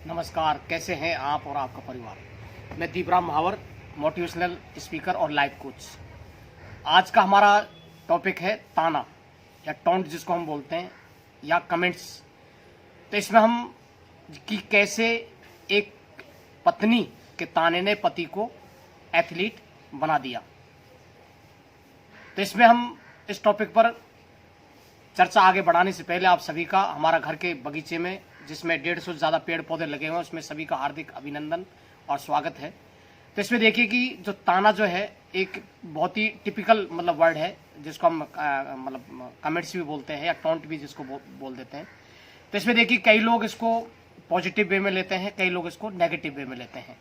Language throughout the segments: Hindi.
नमस्कार, कैसे हैं आप और आपका परिवार। मैं दीपराम महावर, मोटिवेशनल स्पीकर और लाइफ कोच। आज का हमारा टॉपिक है ताना या टॉन्ट जिसको हम बोलते हैं, या कमेंट्स। तो इसमें हम कि कैसे एक पत्नी के ताने ने पति को एथलीट बना दिया। तो इसमें हम इस टॉपिक पर चर्चा आगे बढ़ाने से पहले आप सभी का हमारा घर के बगीचे में, जिसमें 150 से ज़्यादा पेड़ पौधे लगे हुए हैं, उसमें सभी का हार्दिक अभिनंदन और स्वागत है। तो इसमें देखिए कि जो ताना जो है एक बहुत ही टिपिकल वर्ड है, जिसको हम कमेंट्स भी बोलते हैं या टॉन्ट भी जिसको बोल देते हैं। तो इसमें देखिए कई लोग इसको पॉजिटिव वे में लेते हैं, कई लोग इसको नेगेटिव वे में लेते हैं,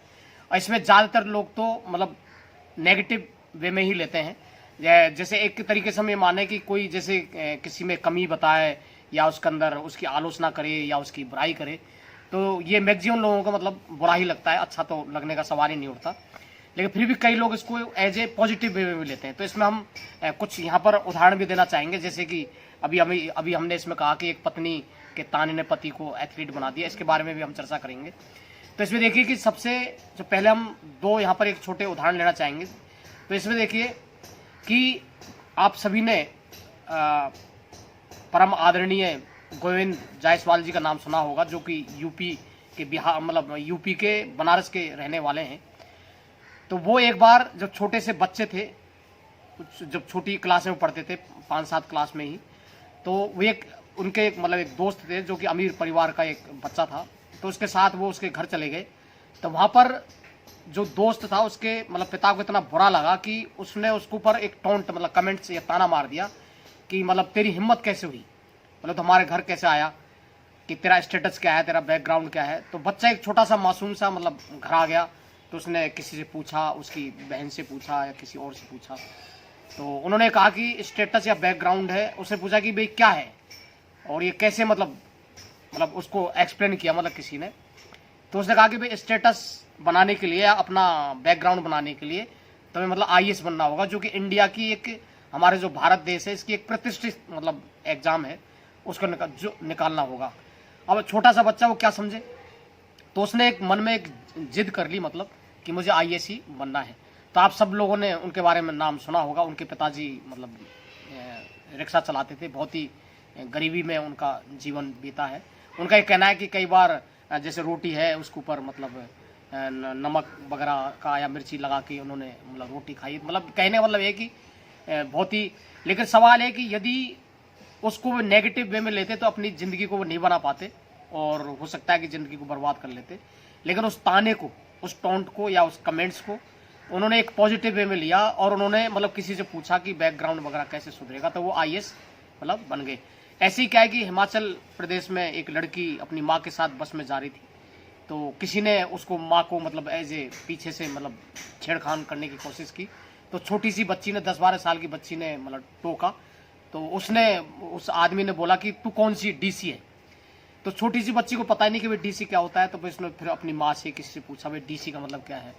और इसमें ज़्यादातर लोग तो नेगेटिव वे में ही लेते हैं। जैसे एक तरीके से हम ये माने कि कोई जैसे किसी में कमी बताए या उसके अंदर उसकी आलोचना करे या उसकी बुराई करे, तो ये मैक्सिमम लोगों को बुरा ही लगता है, अच्छा तो लगने का सवाल ही नहीं उठता। लेकिन फिर भी कई लोग इसको एज ए पॉजिटिव वे में लेते हैं। तो इसमें हम कुछ यहाँ पर उदाहरण भी देना चाहेंगे, जैसे कि अभी हमने इसमें कहा कि एक पत्नी के ताने ने पति को एथलीट बना दिया, इसके बारे में भी हम चर्चा करेंगे। तो इसमें देखिए कि सबसे जो पहले हम दो यहाँ पर एक छोटे उदाहरण लेना चाहेंगे। तो इसमें देखिए कि आप सभी ने परम आदरणीय गोविंद जायसवाल जी का नाम सुना होगा, जो कि यूपी के यूपी के बनारस के रहने वाले हैं। तो वो एक बार जब छोटे से बच्चे थे, जब छोटी क्लास में पढ़ते थे, 5-7 क्लास में ही, तो वो उनके एक दोस्त थे जो कि अमीर परिवार का एक बच्चा था। तो उसके साथ वो उसके घर चले गए। तो वहाँ पर जो दोस्त था उसके पिता को इतना बुरा लगा कि उसने उसके ऊपर एक टॉन्ट कमेंट्स या ताना मार दिया कि तेरी हिम्मत कैसे हुई, तुम्हारे घर कैसे आया, कि तेरा स्टेटस क्या है, तेरा बैकग्राउंड क्या है। तो बच्चा एक छोटा सा मासूम सा घर आ गया। तो उसने किसी से पूछा, उसकी बहन से पूछा या किसी और से पूछा। तो उन्होंने कहा कि स्टेटस या बैकग्राउंड है। उसने पूछा कि भाई क्या है और ये कैसे उसको एक्सप्लेन किया किसी ने। तो उसने कहा कि भाई स्टेटस बनाने के लिए या अपना बैकग्राउंड बनाने के लिए तुम्हें IAS बनना होगा, जो कि इंडिया की एक, हमारे जो भारत देश है इसकी एक प्रतिष्ठित एग्जाम है, उसको निकालना होगा। अब छोटा सा बच्चा वो क्या समझे, तो उसने एक मन में एक जिद कर ली कि मुझे IAS ही बनना है। तो आप सब लोगों ने उनके बारे में नाम सुना होगा। उनके पिताजी रिक्शा चलाते थे, बहुत ही गरीबी में उनका जीवन बीता है। उनका ये कहना है कि कई बार जैसे रोटी है उसके ऊपर नमक वगैरह का या मिर्ची लगा के उन्होंने रोटी खाई। कहने का है कि बहुत ही, लेकिन सवाल है कि यदि उसको वो नेगेटिव वे में लेते तो अपनी ज़िंदगी को वो नहीं बना पाते और हो सकता है कि ज़िंदगी को बर्बाद कर लेते। लेकिन उस ताने को, उस टॉन्ट को या उस कमेंट्स को उन्होंने एक पॉजिटिव वे में लिया और उन्होंने किसी से पूछा कि बैकग्राउंड वगैरह कैसे सुधरेगा, तो वो IAS बन गए। ऐसे ही क्या है कि हिमाचल प्रदेश में एक लड़की अपनी माँ के साथ बस में जा रही थी। तो किसी ने उसको, माँ को एज ए पीछे से छेड़खान करने की कोशिश की। तो छोटी सी बच्ची ने, 10-12 साल की बच्ची ने टोका। तो उस आदमी ने बोला कि तू कौन सी DC है। तो छोटी सी बच्ची को पता ही नहीं कि भाई DC क्या होता है। तो उसने फिर अपनी माँ से, किसी से पूछा भाई DC का क्या है।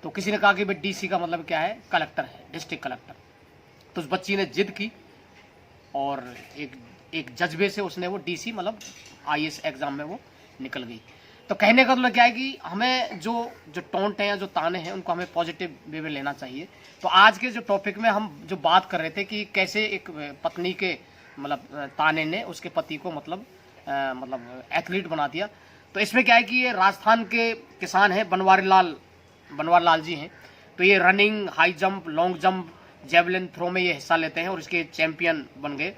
तो किसी ने कहा कि भाई DC का क्या है, कलेक्टर है, डिस्ट्रिक्ट कलेक्टर। तो उस बच्ची ने जिद की और एक जज्बे से उसने वो DC IAS एग्जाम में वो निकल गई। तो कहने का क्या है कि हमें जो टॉन्ट हैं या जो ताने हैं उनको हमें पॉजिटिव वे में लेना चाहिए। तो आज के जो टॉपिक में हम जो बात कर रहे थे कि कैसे एक पत्नी के ताने ने उसके पति को एथलीट बना दिया। तो इसमें क्या है कि ये राजस्थान के किसान हैं, बनवारी लाल जी हैं। तो ये running, high jump, long jump, javelin throw में ये हिस्सा लेते हैं और इसके चैंपियन बन गए।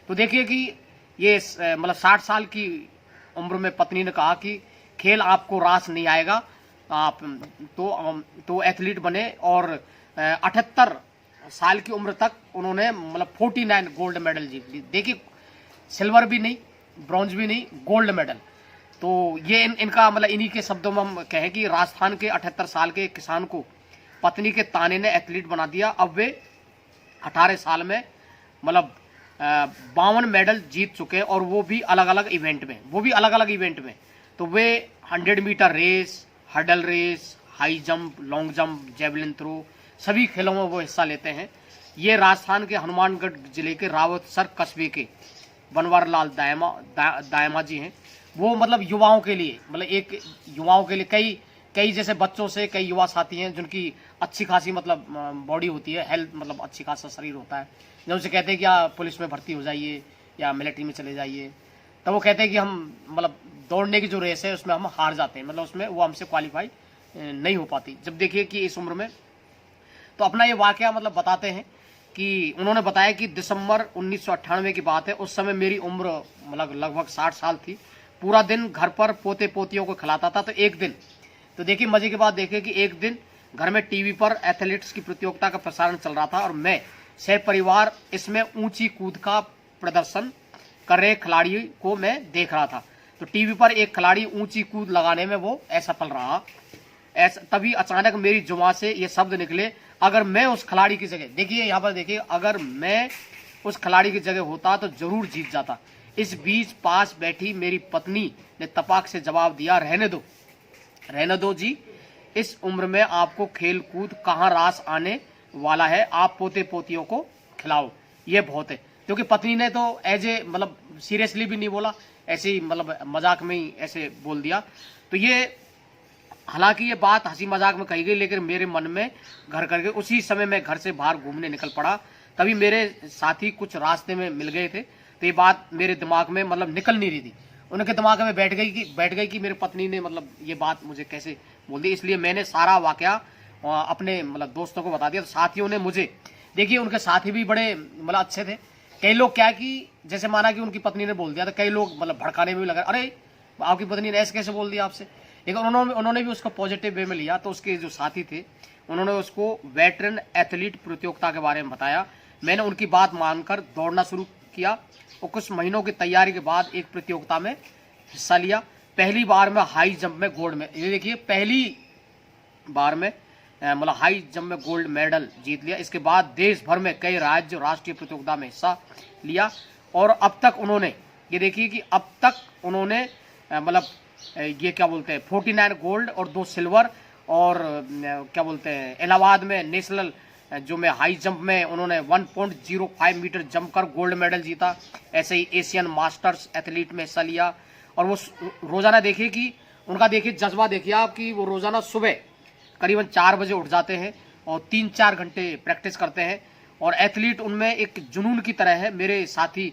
तो देखिए कि ये 60 साल की उम्र में पत्नी ने कहा कि खेल आपको रास नहीं आएगा, आप तो एथलीट बने। और 78 साल की उम्र तक उन्होंने 49 गोल्ड मेडल जीत ली। देखिए, सिल्वर भी नहीं, ब्रॉन्ज भी नहीं, गोल्ड मेडल। तो ये इनका इन्हीं के शब्दों में हम कहें कि राजस्थान के 78 साल के किसान को पत्नी के ताने ने एथलीट बना दिया। अब वे 18 साल में 52 मेडल जीत चुके हैं, और वो भी अलग अलग इवेंट में। तो वे 100 metre race, hurdle race, high jump, long jump, javelin throw, सभी खेलों में वो हिस्सा लेते हैं। ये राजस्थान के हनुमानगढ़ जिले के रावतसर कस्बे के बनवारी लाल दायमा जी हैं। वो मतलब युवाओं के लिए, मतलब एक युवाओं के लिए कई कई जैसे बच्चों से कई युवा साथी हैं जिनकी अच्छी खासी मतलब बॉडी होती है, हेल्थ मतलब अच्छी खासा शरीर होता है, जब उनसे कहते हैं कि आप पुलिस में भर्ती हो जाइए या मिलिट्री में चले जाइए, तो वो कहते हैं कि हम मतलब दौड़ने की जो रेस है उसमें हम हार जाते हैं, मतलब उसमें वो हमसे क्वालिफाई नहीं हो पाती। जब देखिए कि इस उम्र में, तो अपना ये वाकया मतलब बताते हैं कि उन्होंने बताया कि दिसंबर 1998 की बात है, उस समय मेरी उम्र मतलब लगभग 60 साल थी। पूरा दिन घर पर पोते पोतियों को खिलाता था। तो एक दिन, तो देखिए मजे की बात देखिए कि एक दिन घर में टीवी पर एथलीट्स की प्रतियोगिता का प्रसारण चल रहा था और मैं सह परिवार इसमें ऊंची कूद का प्रदर्शन कर रहे खिलाड़ी को मैं देख रहा था। तो टीवी पर एक खिलाड़ी ऊंची कूद लगाने में वो असफल रहा। ऐसा तभी अचानक मेरी जुबान से ये शब्द निकले, अगर मैं उस खिलाड़ी की जगह, देखिए यहाँ पर देखिए, अगर मैं उस खिलाड़ी की जगह होता तो जरूर जीत जाता। इस बीच पास बैठी मेरी पत्नी ने तपाक से जवाब दिया, रहने दो जी, इस उम्र में आपको खेल कूद कहाँ रास आने वाला है, आप पोते पोतियों को खिलाओ, ये बहुत है। क्योंकि पत्नी ने तो एज ए मतलब सीरियसली भी नहीं बोला, ऐसे ही मतलब मजाक में ही ऐसे बोल दिया। तो ये हालांकि ये बात हंसी मजाक में कही गई, लेकिन मेरे मन में घर करके उसी समय मैं घर से बाहर घूमने निकल पड़ा। तभी मेरे साथी कुछ रास्ते में मिल गए थे, तो ये बात मेरे दिमाग में मतलब निकल नहीं रही थी, उनके दिमाग में बैठ गई कि मेरी पत्नी ने मतलब ये बात मुझे कैसे बोल दी। इसलिए मैंने सारा वाकया अपने मतलब दोस्तों को बता दिया। तो साथियों ने मुझे, देखिए उनके साथी भी बड़े मतलब अच्छे थे। कई लोग क्या कि जैसे माना कि उनकी पत्नी ने बोल दिया, तो कई लोग मतलब भड़काने में भी लगा, अरे आपकी पत्नी ने ऐसे कैसे बोल दिया आपसे, लेकिन उन्होंने भी उसको पॉजिटिव वे में लिया। तो उसके जो साथी थे उन्होंने उसको वेटरन एथलीट प्रतियोगिता के बारे में बताया। मैंने उनकी बात मानकर दौड़ना शुरू किया और कुछ महीनों की तैयारी के बाद एक प्रतियोगिता में हिस्सा लिया। पहली बार में हाई जंप में गोल्ड में, ये देखिए पहली बार में मतलब हाई जंप में गोल्ड मेडल जीत लिया। इसके बाद देश भर में कई राज्य राष्ट्रीय प्रतियोगिता में हिस्सा लिया और अब तक उन्होंने, ये देखिए कि अब तक उन्होंने मतलब ये क्या बोलते हैं 49 गोल्ड और 2 सिल्वर और क्या बोलते हैं इलाहाबाद में नेशनल जो में हाई जंप में उन्होंने 1.05 मीटर जंप कर गोल्ड मेडल जीता। ऐसे ही एशियन मास्टर्स एथलीट में हिस्सा लिया। और वो रोजाना देखिए कि उनका देखिए जज्बा देखिए आप कि वो रोजाना सुबह करीबन 4 बजे उठ जाते हैं और 3-4 घंटे प्रैक्टिस करते हैं और एथलीट उनमें एक जुनून की तरह है। मेरे साथी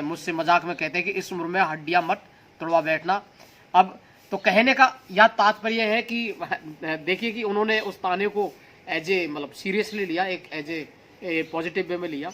मुझसे मजाक में कहते हैं कि इस उम्र में हड्डियां मत तोड़वा बैठना। अब तो कहने का यह तात्पर्य है कि देखिए कि उन्होंने उस ताने को एज ए मतलब सीरियसली लिया, एक एज ए पॉजिटिव वे में लिया।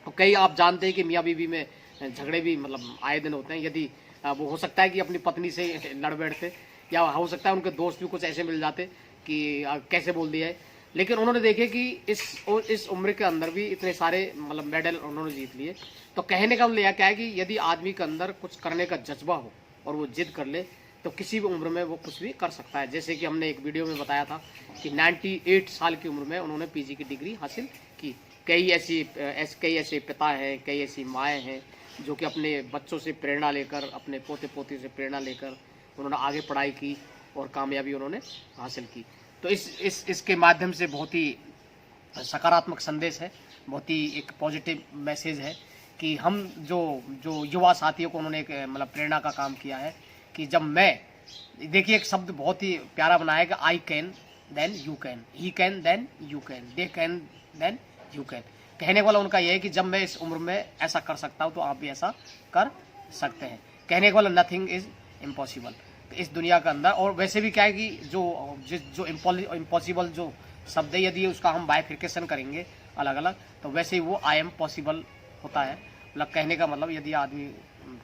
तो कई आप जानते हैं कि मियाँ बीवी में झगड़े भी मतलब आए दिन होते हैं। यदि वो हो सकता है कि अपनी पत्नी से लड़ बैठते या हो सकता है उनके दोस्त भी कुछ ऐसे मिल जाते कि कैसे बोल दिया है। लेकिन उन्होंने देखे कि इस उम्र के अंदर भी इतने सारे मतलब मेडल उन्होंने जीत लिए। तो कहने का मतलब क्या है कि यदि आदमी के अंदर कुछ करने का जज्बा हो और वो जिद कर ले तो किसी भी उम्र में वो कुछ भी कर सकता है। जैसे कि हमने एक वीडियो में बताया था कि 98 साल की उम्र में उन्होंने पीजी की डिग्री हासिल की। कई ऐसे पिता हैं, कई ऐसी माएँ हैं जो कि अपने बच्चों से प्रेरणा लेकर, अपने पोते पोती से प्रेरणा लेकर उन्होंने आगे पढ़ाई की और कामयाबी उन्होंने हासिल की। तो इसके माध्यम से बहुत ही सकारात्मक संदेश है, बहुत ही एक पॉजिटिव मैसेज है कि हम जो युवा साथियों को उन्होंने एक मतलब प्रेरणा का काम किया है कि जब मैं, देखिए एक शब्द बहुत ही प्यारा बनाया है कि I can then you can, he can then you can, they can then you can. कहने वाला उनका यह है कि जब मैं इस उम्र में ऐसा कर सकता हूँ तो आप भी ऐसा कर सकते हैं। कहने वाला नथिंग इज इम्पॉसिबल इस दुनिया के अंदर। और वैसे भी क्या है कि जो इम्पॉसिबल जो शब्द है यदि उसका हम बाइफिकेशन करेंगे अलग अलग तो वैसे ही वो आई एम पॉसिबल होता है। मतलब कहने का मतलब यदि आदमी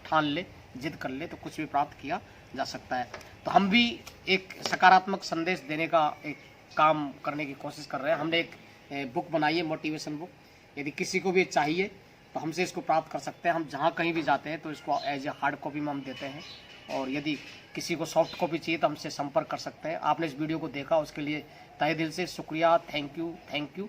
ठान ले, जिद कर ले तो कुछ भी प्राप्त किया जा सकता है। तो हम भी एक सकारात्मक संदेश देने का एक काम करने की कोशिश कर रहे हैं। हमने एक बुक बनाई है, मोटिवेशन बुक। यदि किसी को भी चाहिए तो हमसे इसको प्राप्त कर सकते हैं। हम जहाँ कहीं भी जाते हैं तो इसको एज ए हार्ड कॉपी में हम देते हैं और यदि किसी को सॉफ्ट कॉपी चाहिए तो हमसे संपर्क कर सकते हैं। आपने इस वीडियो को देखा उसके लिए तहे दिल से शुक्रिया। Thank you.